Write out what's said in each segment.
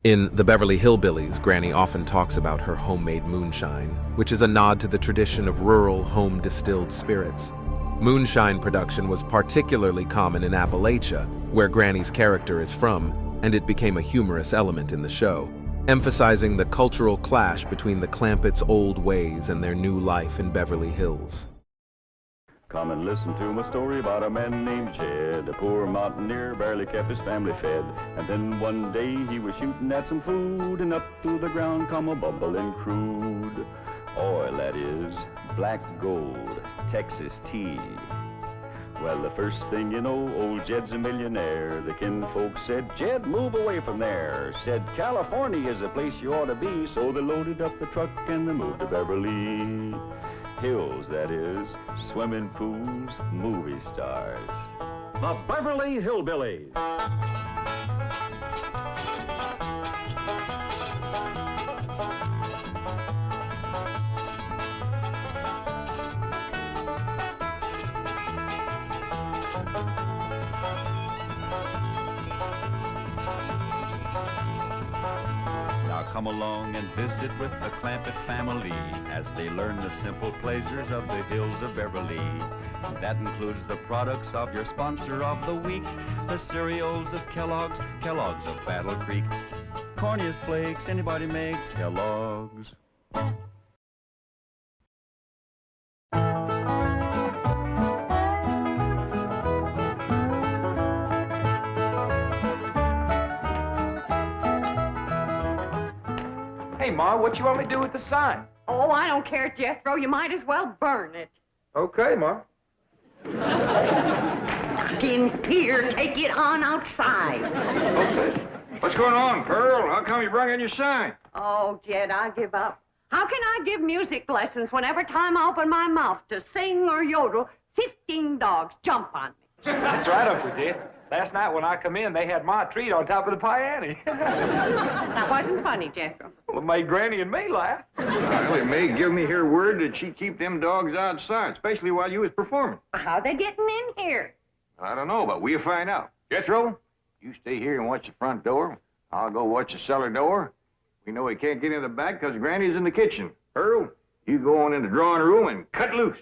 In the Beverly Hillbillies, Granny often talks about her homemade moonshine, which is a nod to the tradition of rural, home-distilled spirits. Moonshine production was particularly common in Appalachia, where Granny's character is from, and it became a humorous element in the show, emphasizing the cultural clash between the Clampetts' old ways and their new life in Beverly Hills. Come and listen to my story about a man named Jed. A poor mountaineer barely kept his family fed. And then one day he was shooting at some food, and up through the ground come a bubbling crude oil, that is, black gold, Texas tea. Well, the first thing you know, old Jed's a millionaire. The kinfolk said, Jed, move away from there. Said, California is the place you ought to be. So they loaded up the truck and they moved to Beverly Hills, that is, swimming pools, movie stars. The Beverly Hillbillies. Come along and visit with the Clampett family as they learn the simple pleasures of the hills of Beverly. And that includes the products of your sponsor of the week, the cereals of Kellogg's, Kellogg's of Battle Creek. Corniest flakes anybody makes, Kellogg's. Hey, Ma, what you want me to do with the sign? Oh, I don't care, Jethro. You might as well burn it. Okay, Ma. Knock in here. Take it on outside. Okay. What's going on, Pearl? How come you brought in your sign? Oh, Jed, I give up. How can I give music lessons when every time I open my mouth to sing or yodel, 15 dogs jump on me? That's right, Uncle Jed. Last night when I come in, they had my treat on top of the piano. That wasn't funny, Jethro. Well, it made Granny and me laugh. Well, it may give me her word that she'd keep them dogs outside, especially while you was performing. How they getting in here? I don't know, but we'll find out. Jethro, you stay here and watch the front door. I'll go watch the cellar door. We know he can't get in the back because Granny's in the kitchen. Pearl, you go on in the drawing room and cut loose.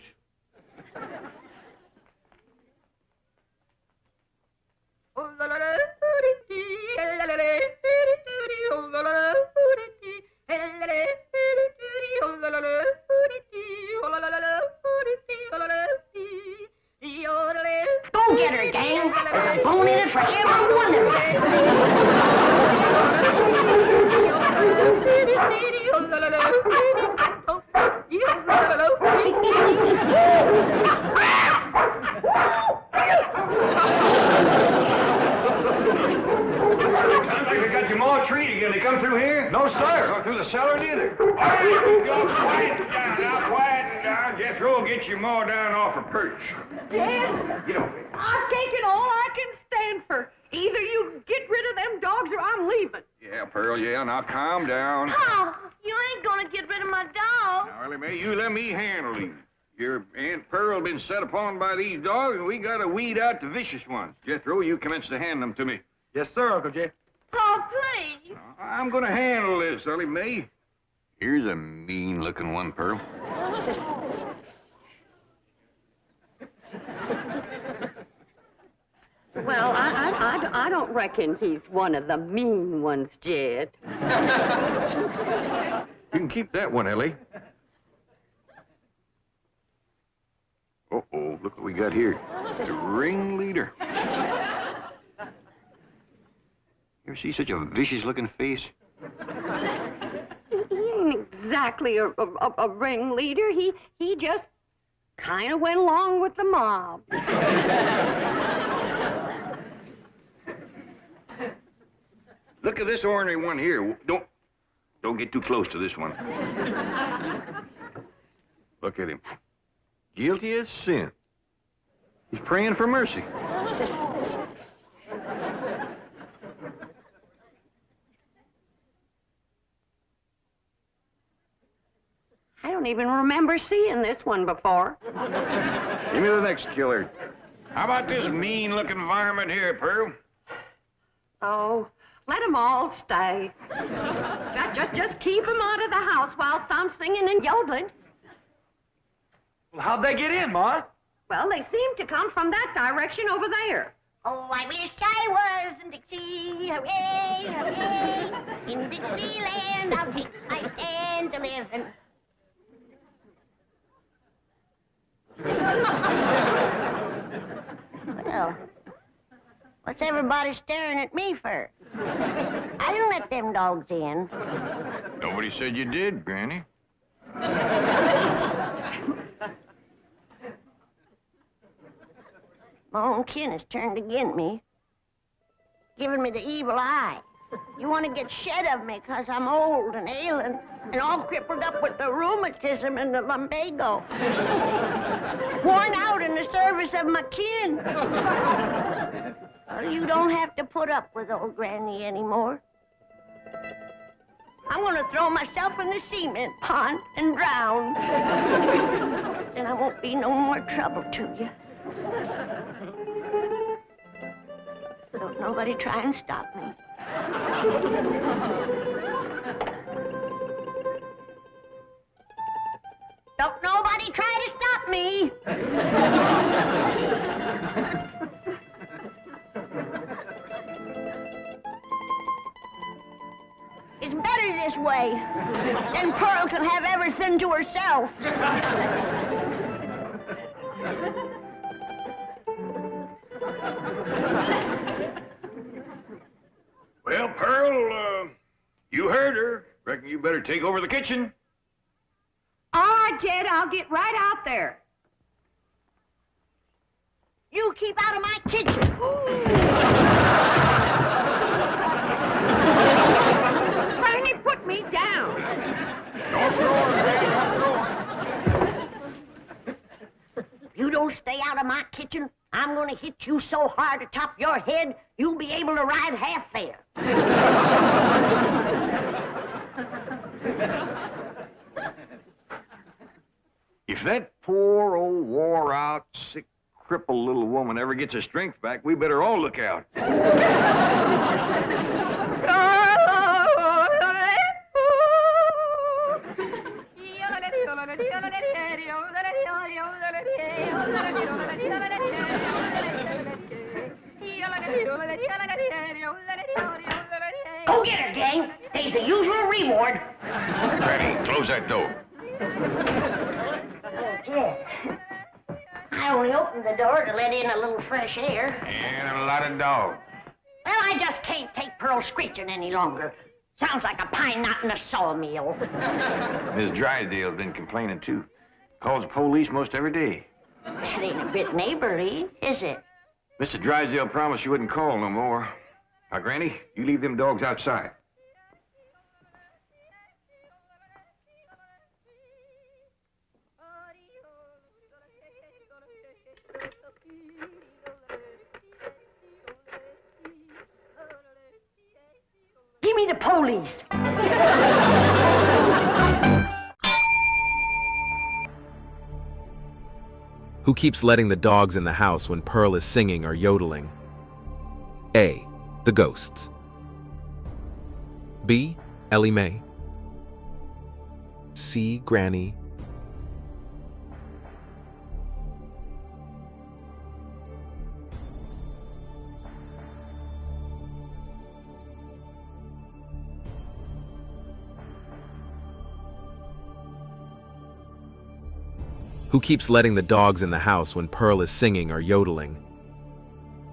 Go get her, gang. There's a bone in it for every one of Treat again. They come through here? No, sir. Or through the cellar, neither. All right, go quiet down now, quiet down. Jethro will get your maw down off her perch. Jed, Get over. I've taken all I can stand for. Either you get rid of them dogs or I'm leaving. Yeah, Pearl, yeah. Now calm down. Oh, you ain't gonna get rid of my dog. Now, Ellie Mae, you let me handle him. Your Aunt Pearl been set upon by these dogs, and we gotta weed out the vicious ones. Jethro, you commence to hand them to me. Yes, sir, Uncle Jed. Oh, please. I'm gonna handle this, Ellie Mae. Here's a mean-looking one, Pearl. Well, I don't reckon he's one of the mean ones, Jed. You can keep that one, Ellie. Uh-oh, look what we got here. The ringleader. You ever see such a vicious-looking face? He ain't exactly a ringleader. He just kind of went along with the mob. Look at this ornery one here. Don't get too close to this one. Look at him. Guilty as sin. He's praying for mercy. I don't even remember seeing this one before. Give me the next killer. How about this mean-looking varmint here, Pearl? Oh, Let them all stay. Just keep them out of the house whilst I'm singing and yodeling. Well, how'd they get in, Ma? Well, they seem to come from that direction over there. Oh, I wish I was in Dixie, hooray, hooray. In Dixieland, I'll take my stand to living. Well, what's everybody staring at me for? I didn't let them dogs in. Nobody said you did, Granny. My own kin has turned against me, giving me the evil eye. You want to get shed of me because I'm old and ailing and all crippled up with the rheumatism and the lumbago. Worn out in the service of my kin. Well, you don't have to put up with old Granny anymore. I'm going to throw myself in the cement pond and drown. Then I won't be no more trouble to you. Don't nobody try and stop me. Don't nobody try to stop me. It's better this way. Then Pearl can have everything to herself. Well, Pearl, you heard her. Reckon you better take over the kitchen. All right, Jed, I'll get right out there. You keep out of my kitchen. Granny, put me down. Don't throw her, Granny, don't throw her. You don't stay out of my kitchen, I'm gonna hit you so hard atop your head, you'll be able to ride half fare. If that poor old wore-out, sick, crippled little woman ever gets her strength back, we better all look out. Go get her, gang. There's the usual reward. Granny, close that door. Okay. I only opened the door to let in a little fresh air. And a lot of dogs. Well, I just can't take Pearl screeching any longer. Sounds like a pine knot in a sawmill. Miss Drysdale's been complaining, too. Calls the police most every day. That ain't a bit neighborly, is it? Mr. Drysdale promised you wouldn't call no more. Now, Granny, you leave them dogs outside. Give me the police. Who keeps letting the dogs in the house when Pearl is singing or yodeling? A. The ghosts. B. Ellie Mae. C. Granny. Who keeps letting the dogs in the house when Pearl is singing or yodeling?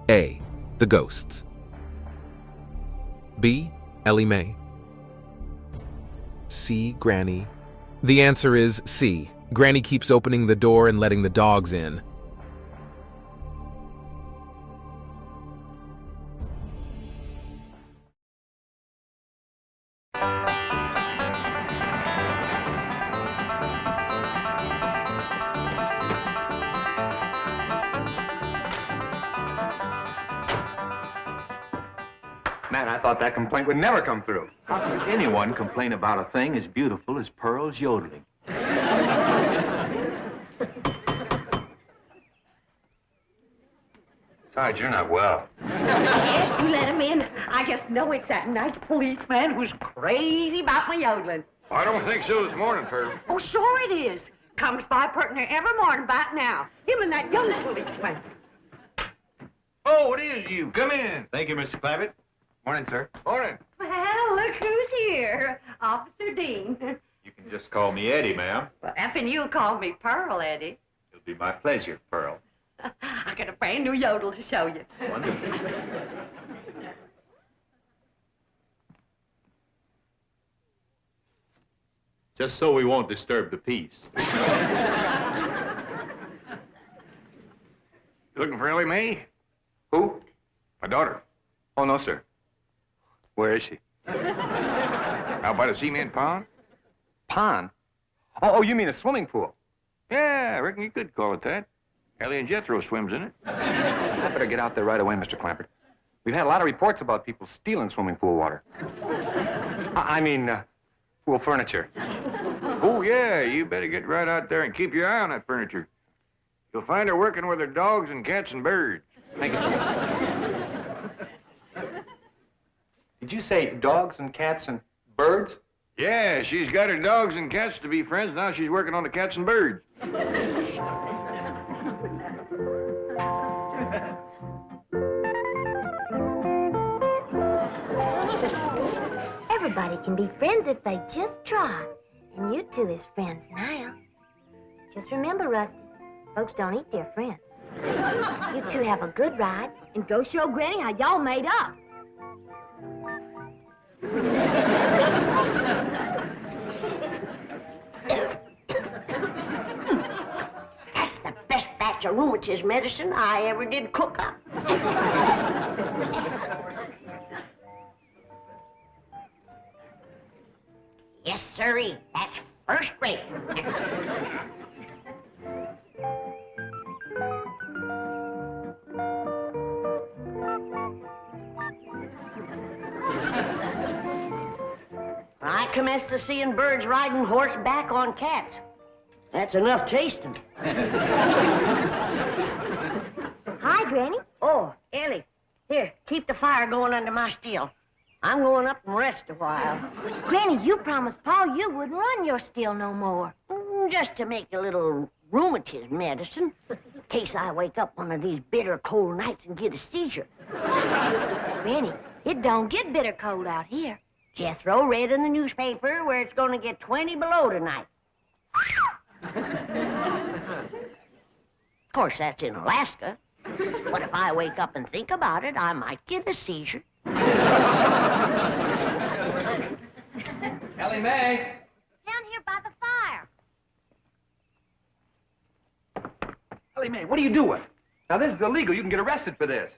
A. The ghosts. B. Ellie Mae. C. Granny. The answer is C. Granny keeps opening the door and letting the dogs in. Man, I thought that complaint would never come through. How could anyone complain about a thing as beautiful as Pearl's yodeling? So Besides, you're not well. You let him in. I just know it's that nice policeman who's crazy about my yodeling. I don't think so this morning, Pearl. Oh, sure it is. Comes by pert near every morning about now. Him and that young policeman. Oh, it is you. Come in. Thank you, Mr. Clavitt. Morning, sir. Morning. Well, look who's here. Officer Dean. You can just call me Eddie, ma'am. Well, effing you call me Pearl, Eddie. It'll be my pleasure, Pearl. I got a brand new yodel to show you. Wonderful. Just so we won't disturb the peace. Looking for Ellie Mae? Who? My daughter. Oh, no, sir. Where is she? Out by the cement pond? Pond? Oh, you mean a swimming pool? Yeah, I reckon you could call it that. Ellie and Jethro swims in it. I better get out there right away, Mr. Clampett. We've had a lot of reports about people stealing swimming pool water. I mean, pool furniture. Oh, yeah, you better get right out there and keep your eye on that furniture. You'll find her working with her dogs and cats and birds. Thank you. Did you say dogs and cats and birds? Yeah, she's got her dogs and cats to be friends. Now she's working on the cats and birds. Everybody can be friends if they just try. And you two is friends now. Just remember, Rusty, folks don't eat their friends. You two have a good ride and go show Granny how y'all made up. That's the best batch of rheumatism medicine I ever did cook up. Yes, sirree. That's first rate. I commenced to seeing birds riding horseback on cats. That's enough tasting. Hi, Granny. Oh, Ellie, here, keep the fire going under my steel. I'm going up and rest a while. Granny, you promised Pa you wouldn't run your still no more. Just to make a little rheumatism medicine, in case I wake up one of these bitter cold nights and get a seizure. Granny, it don't get bitter cold out here. Jethro read in the newspaper where it's going to get 20 below tonight. Of course, that's in Alaska. But if I wake up and think about it, I might get a seizure. Ellie Mae! Down here by the fire. Ellie Mae, what are you doing? Now, this is illegal. You can get arrested for this.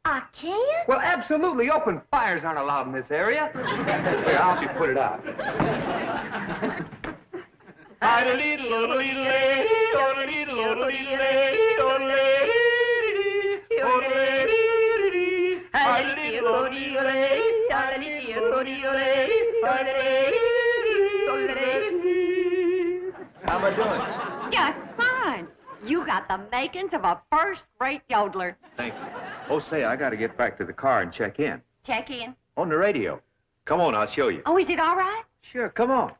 I can't? Well, absolutely. Open fires aren't allowed in this area. Here, I'll help you put it out. How am I doing? Just fine. You got the makings of a first-rate yodeler. Thank you. Oh, say, I got to get back to the car and check in. Check in. On the radio. Come on, I'll show you. Oh, is it all right? Sure, come on.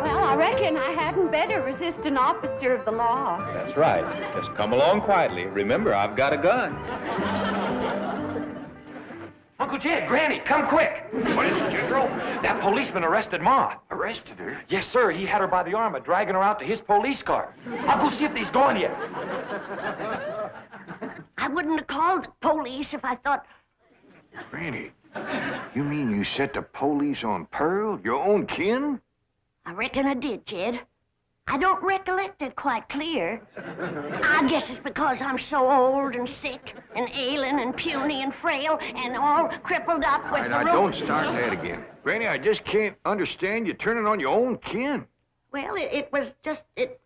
Well, I reckon I hadn't better resist an officer of the law. That's right. Just come along quietly. Remember, I've got a gun. Uncle Jed, Granny, come quick. What is it, Jethro? That policeman arrested Ma. Arrested her? Yes, sir. He had her by the arm and dragging her out to his police car. I'll go see if he's gone yet. I wouldn't have called the police if I thought... Granny, you mean you set the police on Pearl, your own kin? I reckon I did, Jed. I don't recollect it quite clear. I guess it's because I'm so old and sick and ailing and puny and frail and all crippled up with Now, don't start that again. Granny, I just can't understand you turning on your own kin. Well, it was just, it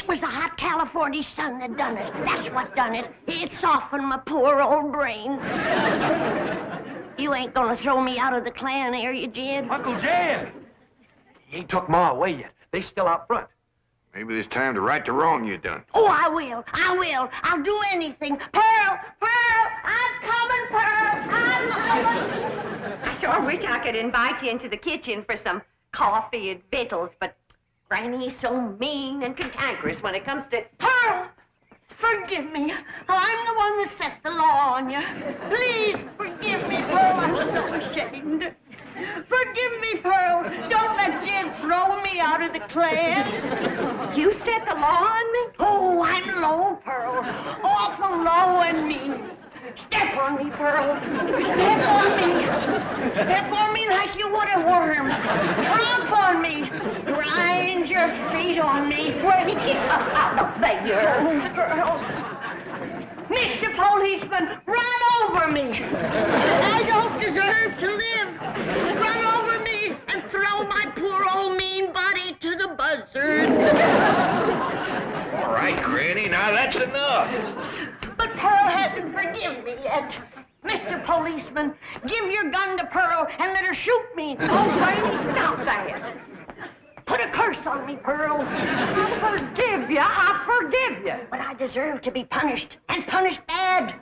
was the hot California sun that done it. That's what done it. It softened my poor old brain. You ain't gonna throw me out of the clan, are you, Jed? Uncle Jed! He ain't took Ma away yet. They still out front. Maybe it's time to right the wrong you done. Oh, I will. I will. I'll do anything. Pearl! Pearl! I'm coming, Pearl! I'm coming! I sure wish I could invite you into the kitchen for some coffee and victuals, but Granny's so mean and cantankerous when it comes to... Pearl! Forgive me. I'm the one that set the law on you. Please forgive me, Pearl. I'm so ashamed. Forgive me, Pearl. Don't let Jed throw me out of the clan. You set the law on me? Oh, I'm low, Pearl. Awful low and mean. Step on me, Pearl. Step on me. Step on me like you would a worm. Tromp on me. Grind your feet on me. Get up out of there. Pearl. Mr. Policeman, run over me. I don't deserve to live. Run over me and throw my poor old mean body to the buzzards. All right, Granny, now that's enough. But Pearl hasn't forgiven me yet. Mr. Policeman, give your gun to Pearl and let her shoot me. Oh, Granny, stop that. Put a curse on me, Pearl. I forgive you. But I deserve to be punished, and punished bad.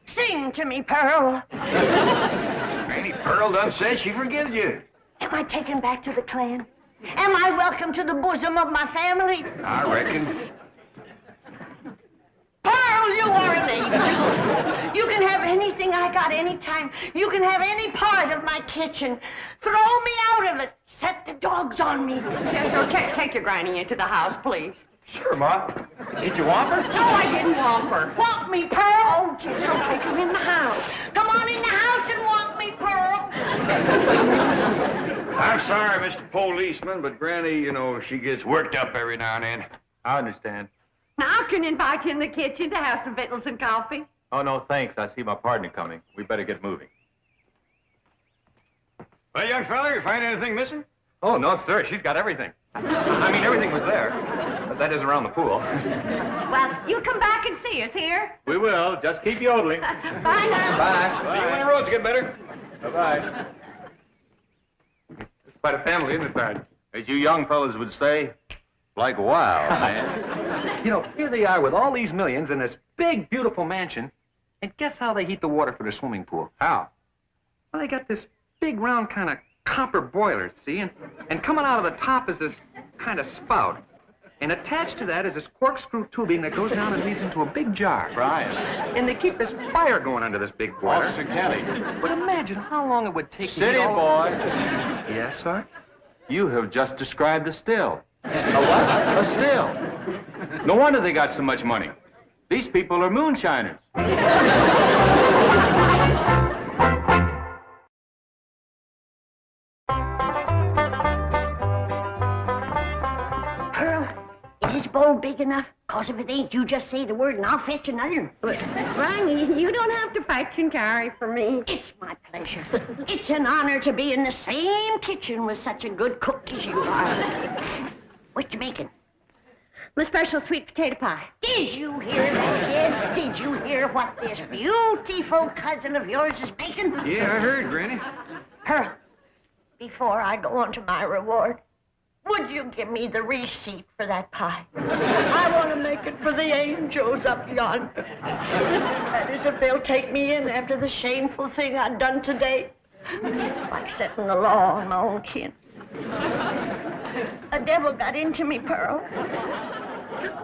Sing to me, Pearl. Granny, Pearl done said she forgives you. Am I taken back to the clan? Am I welcome to the bosom of my family? I reckon. Pearl, you are an angel. You can have anything I got anytime. You can have any part of my kitchen. Throw me out of it. Set the dogs on me. Take your Granny into the house, please. Sure, Ma. Did you want her? No, I didn't want her. Want me, Pearl? Oh, gee, don't take her in the house. Come on in the house and want me, Pearl. I'm sorry, Mr. Policeman, but Granny, you know, she gets worked up every now and then. I understand. Now, I can invite you in the kitchen to have some victuals and coffee. Oh, no, thanks. I see my partner coming. We better get moving. Well, young fella, you find anything missing? Oh, no, sir. She's got everything. I mean, everything was there. But that is around the pool. Well, you come back and see us here. We will. Just keep yodeling. Bye now. Bye. See you when the roads get better. Bye-bye. It's quite a family, isn't it, Sergeant? As you young fellas would say, like wow, man. You know, here they are with all these millions in this big, beautiful mansion. And guess how they heat the water for their swimming pool? How? Well, they got this big, round kind of copper boiler, see? And coming out of the top is this kind of spout. And attached to that is this corkscrew tubing that goes down and leads into a big jar. Brian. And they keep this fire going under this big boiler. Officer Kelly. But imagine how long it would take to City heat all... boy. Yes, sir? You have just described a still. A what? A still. No wonder they got so much money. These people are moonshiners. Pearl, is this bowl big enough? Cause if it ain't, you just say the word and I'll fetch another. Granny, you don't have to fetch and carry for me. It's my pleasure. It's an honor to be in the same kitchen with such a good cook as you are. What you making? My special sweet potato pie. Did you hear that, kid? Did you hear what this beautiful cousin of yours is making? Yeah, I heard, Granny. Pearl, before I go on to my reward, would you give me the receipt for that pie? I want to make it for the angels up yonder. That is, if they'll take me in after the shameful thing I've done today. Like setting the law on my own kin. A devil got into me, Pearl.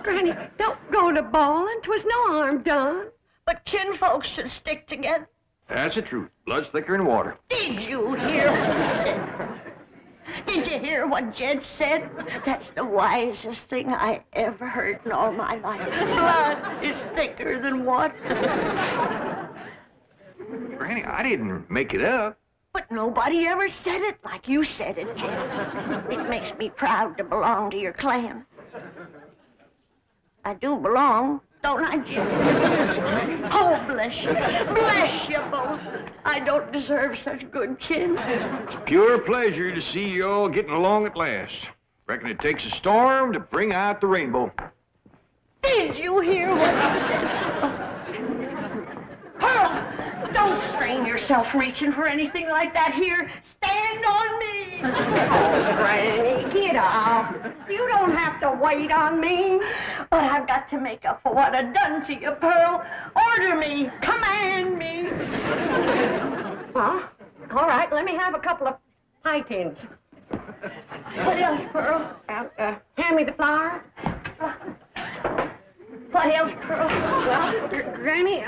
Granny, don't go to bawling. 'Twas no harm done. But kinfolks should stick together. That's the truth. Blood's thicker than water. Did you hear what he said, Pearl? Did you hear what Jed said? That's the wisest thing I ever heard in all my life. Blood is thicker than water. Granny, I didn't make it up. But nobody ever said it like you said it, Jed. It makes me proud to belong to your clan. I do belong, don't I, Jed? Oh, bless you. Bless you both. I don't deserve such good kin. It's a pure pleasure to see you all getting along at last. Reckon it takes a storm to bring out the rainbow. Did you hear what he said? Pearl! Don't strain yourself reaching for anything like that here. Stand on me. Oh, Granny, get off. You don't have to wait on me. But I've got to make up for what I've done to you, Pearl. Order me. Command me. Well, all right, let me have a couple of pie tins. What else, Pearl? Hand me the flour. What else, Pearl? Well, Granny,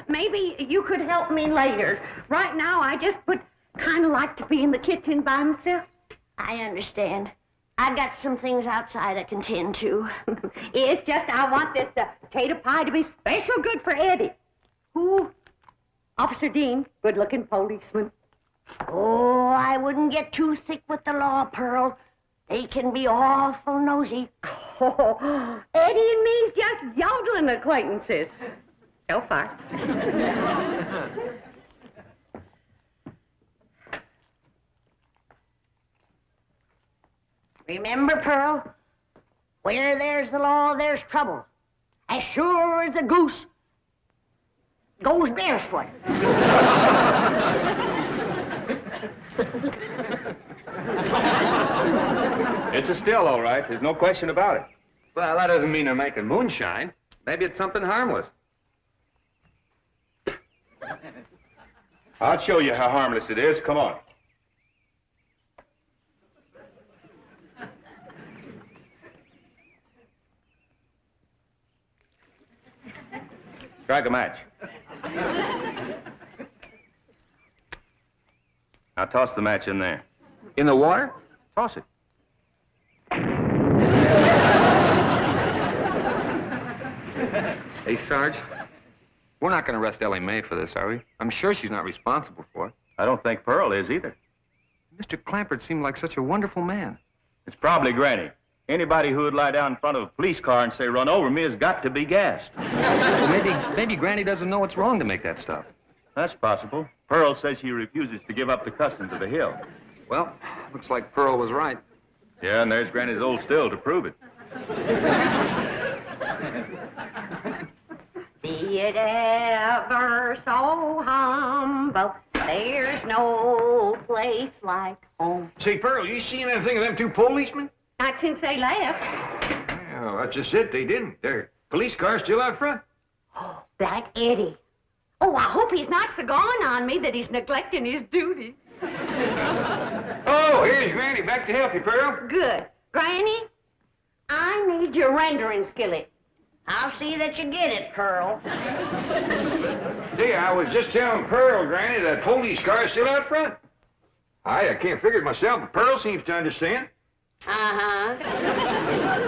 maybe you could help me later. Right now, I just would kind of like to be in the kitchen by myself. I understand. I got some things outside I can tend to. It's just I want this potato pie to be special good for Eddie. Who? Officer Dean, good-looking policeman. Oh, I wouldn't get too thick with the law, Pearl. They can be awful nosy. Oh, Eddie and me's just yodeling acquaintances. So far. Remember, Pearl, where there's the law, there's trouble. As sure as a goose goes barefoot. It's a still, all right. There's no question about it. Well, that doesn't mean they're making moonshine. Maybe it's something harmless. I'll show you how harmless it is. Come on. Strike a match. Now toss the match in there. In the water? Toss it. Hey, Sarge, we're not going to arrest Ellie Mae for this, are we? I'm sure she's not responsible for it. I don't think Pearl is either. Mr. Clampert seemed like such a wonderful man. It's probably Granny. Anybody who would lie down in front of a police car and say, run over me, has got to be gassed. Well, maybe Granny doesn't know it's wrong to make that stuff. That's possible. Pearl says she refuses to give up the custom to the hill. Well, looks like Pearl was right. Yeah, and there's Granny's old still to prove it. Be it ever so humble, there's no place like home. Say, Pearl, you seen anything of them two policemen? Not since they left. Well, that's just it. They didn't. Their police car's still out front. Oh, that Eddie. Oh, I hope he's not so gone on me that he's neglecting his duty. Oh, here's Granny. Back to help you, Pearl. Good. Granny, I need your rendering skillet. I'll see that you get it, Pearl. Say, I was just telling Pearl, Granny, that police car's still out front. I can't figure it myself, but Pearl seems to understand. Uh-huh.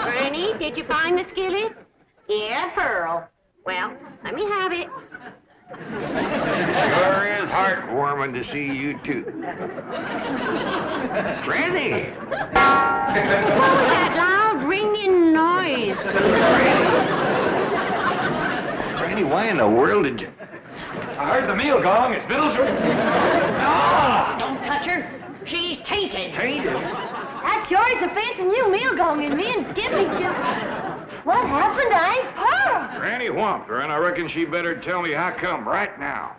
Granny, did you find the skillet? Yeah, Pearl. Well, let me have it. Sure is heartwarming to see you two. Granny! What was that loud ringing noise? Granny, why in the world did you... I heard the meal gong. It's Biddles. No! Don't touch her. She's tainted. Tainted? That sure is a fancy new meal going in me and Skippy's just... What happened to Aunt Pearl? Granny whomped her, and I reckon she better tell me how come right now.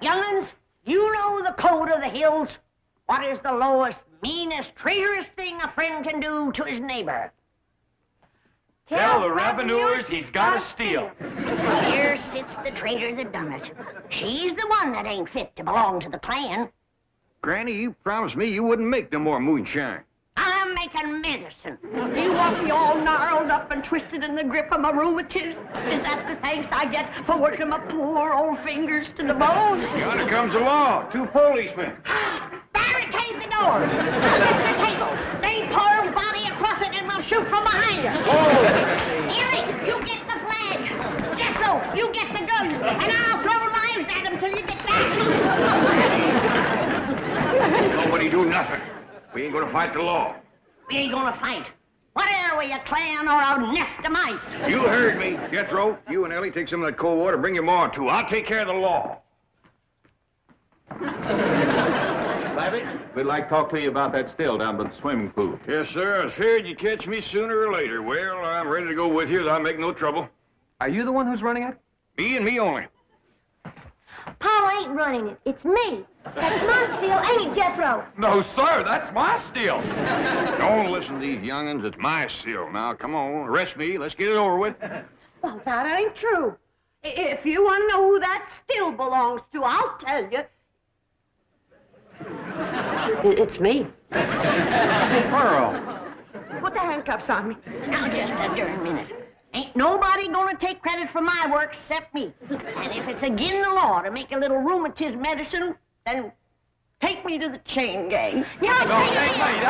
Young'uns, you know the code of the hills. What is the lowest, meanest, traitorous thing a friend can do to his neighbor? Tell the revenuers he's got to steal. Here sits the traitor that done it. She's the one that ain't fit to belong to the clan. Granny, you promised me you wouldn't make no more moonshine. I'm making medicine. You want me all gnarled up and twisted in the grip of my rheumatiz? Is that the thanks I get for working my poor old fingers to the bone? Yonder comes the law. Two policemen. Barricade the door. Flip the table. Lay Pearl's body across it and we'll shoot from behind her. Oh! Erie, you get the flag. Jethro, you get the guns. And I'll throw knives at them till you get back. Nobody do nothing. We ain't gonna fight the law. We ain't gonna fight. What are we, a clan or a nest of mice? You heard me. Jethro, you and Ellie take some of that cold water. Bring your ma, too. I'll take care of the law. Babbitt, we'd like to talk to you about that still down by the swimming pool. Yes, sir. I was feared you'd catch me sooner or later. Well, I'm ready to go with you. I'll make no trouble. Are you the one who's running it? Me and me only. Polly, ain't running it. It's me. That's my still, ain't it, Jethro? No, sir, that's my still. Don't listen to these young'uns. It's my still. Now, come on, arrest me. Let's get it over with. Well, that ain't true. If you want to know who that still belongs to, I'll tell you. It's me. Pearl. Put the handcuffs on me. Now, just a darn minute. Ain't nobody gonna take credit for my work except me. And if it's against the law to make a little rheumatism medicine, then take me to the chain gang. Yeah, take me.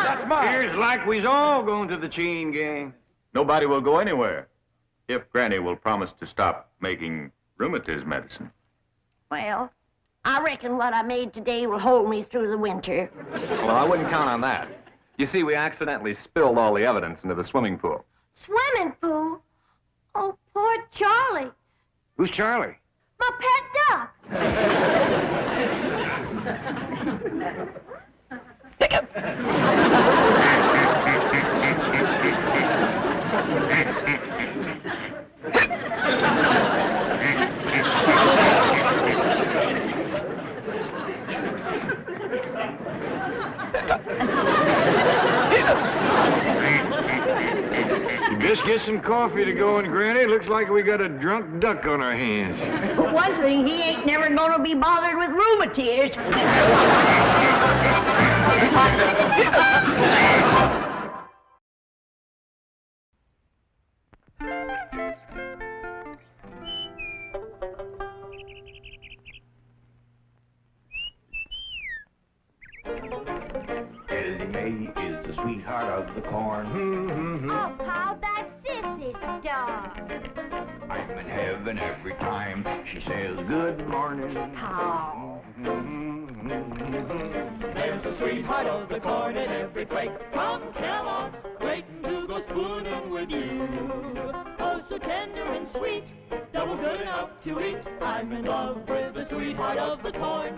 That's mine. Here's like we's all going to the chain gang. Nobody will go anywhere if Granny will promise to stop making rheumatism medicine. Well, I reckon what I made today will hold me through the winter. Well, I wouldn't count on that. You see, we accidentally spilled all the evidence into the swimming pool. Swimming pool? Oh, poor Charlie. Who's Charlie? My pet duck. Just get some coffee to go in, Granny. Looks like we got a drunk duck on our hands. For one thing, he ain't never gonna be bothered with rheumatiz. Ellie Mae is the sweetheart of the corn. Oh, Pa, that's Sissy's dog. I'm in heaven every time she says good morning. Oh. There's the sweetheart of the corn in every flake from Kellogg's, waiting to go spooning with you. Oh, so tender and sweet, double good enough to eat. I'm in love with the sweetheart of the corn.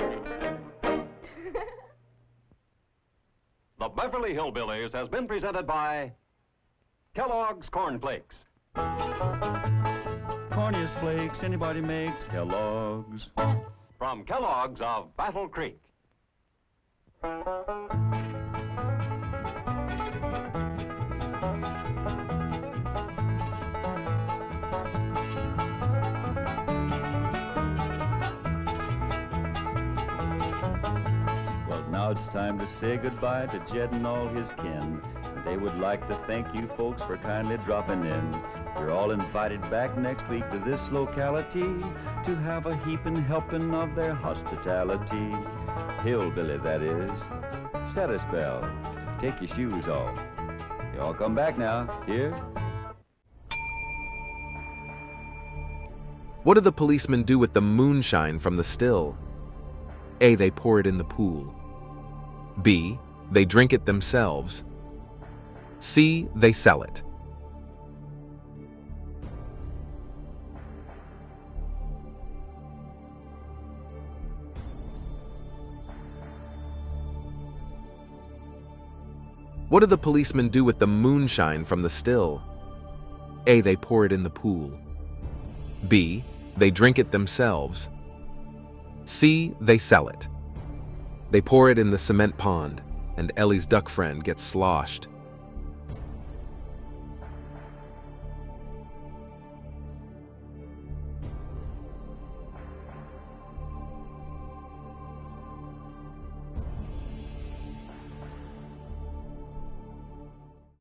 The Beverly Hillbillies has been presented by Kellogg's Corn Flakes. Corniest flakes anybody makes, Kellogg's. From Kellogg's of Battle Creek. Well, now it's time to say goodbye to Jed and all his kin. They would like to thank you folks for kindly dropping in. You're all invited back next week to this locality to have a heaping helping of their hospitality. Hillbilly, that is. Set a spell. Take your shoes off. You all come back now. Here. What do the policemen do with the moonshine from the still? A. They pour it in the pool. B. They drink it themselves. C. They sell it. What do the policemen do with the moonshine from the still? A. They pour it in the pool. B. They drink it themselves. C. They sell it. They pour it in the cement pond, and Ellie's duck friend gets sloshed.